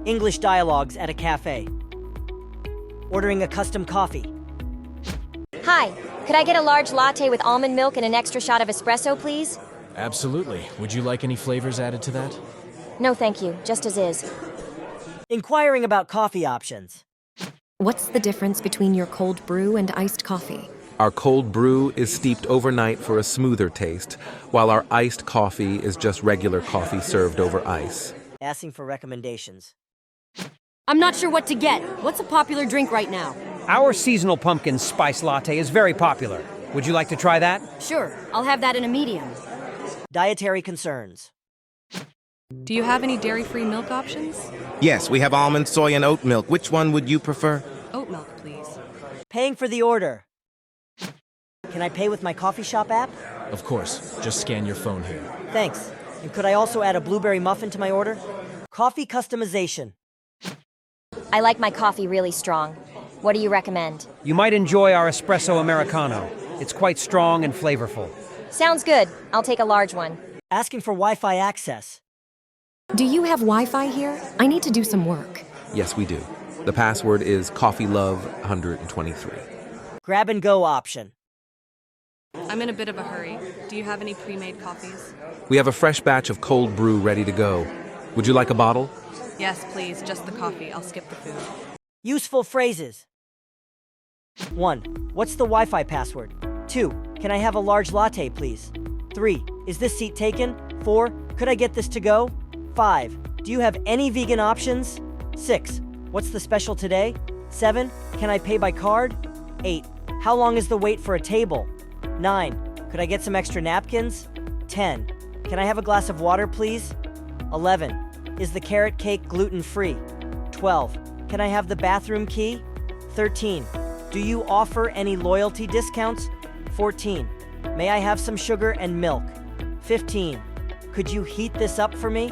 English dialogues at a cafe. Ordering a custom coffee. Hi, could I get a large latte with almond milk and an extra shot of espresso, please? Absolutely. Would you like any flavors added to that? No, thank you, just as is. Inquiring about coffee options. What's the difference between your cold brew and iced coffee? Our cold brew is steeped overnight for a smoother taste, while our iced coffee is just regular coffee served over ice. Asking for recommendations. I'm not sure what to get. What's a popular drink right now? Our seasonal pumpkin spice latte is very popular. Would you like to try that? Sure, I'll have that in a medium. Dietary concerns. Do you have any dairy-free milk options? Yes, we have almond, soy, and oat milk. Which one would you prefer? Oat milk, please. Paying for the order. Can I pay with my coffee shop app? Of course. Just scan your phone here. Thanks. And could I also add a blueberry muffin to my order? Coffee customization. I like my coffee really strong. What do you recommend? You might enjoy our espresso Americano. It's quite strong and flavorful. Sounds good. I'll take a large one. Asking for Wi-Fi access. Do you have Wi-Fi here? I need to do some work. Yes, we do. The password is CoffeeLove123. Grab and go option. I'm in a bit of a hurry. Do you have any pre-made coffees? We have a fresh batch of cold brew ready to go. Would you like a bottle? Yes, please. Just the coffee. I'll skip the food. Useful phrases. 1. What's the Wi-Fi password? 2. Can I have a large latte, please? 3. Is this seat taken? 4. Could I get this to go? 5. Do you have any vegan options? 6. What's the special today? 7. Can I pay by card? 8. How long is the wait for a table? 9. Could I get some extra napkins? 10. Can I have a glass of water, please? 11. Is the carrot cake gluten-free? 12. Can I have the bathroom key? 13. Do you offer any loyalty discounts? 14. May I have some sugar and milk? 15. Could you heat this up for me?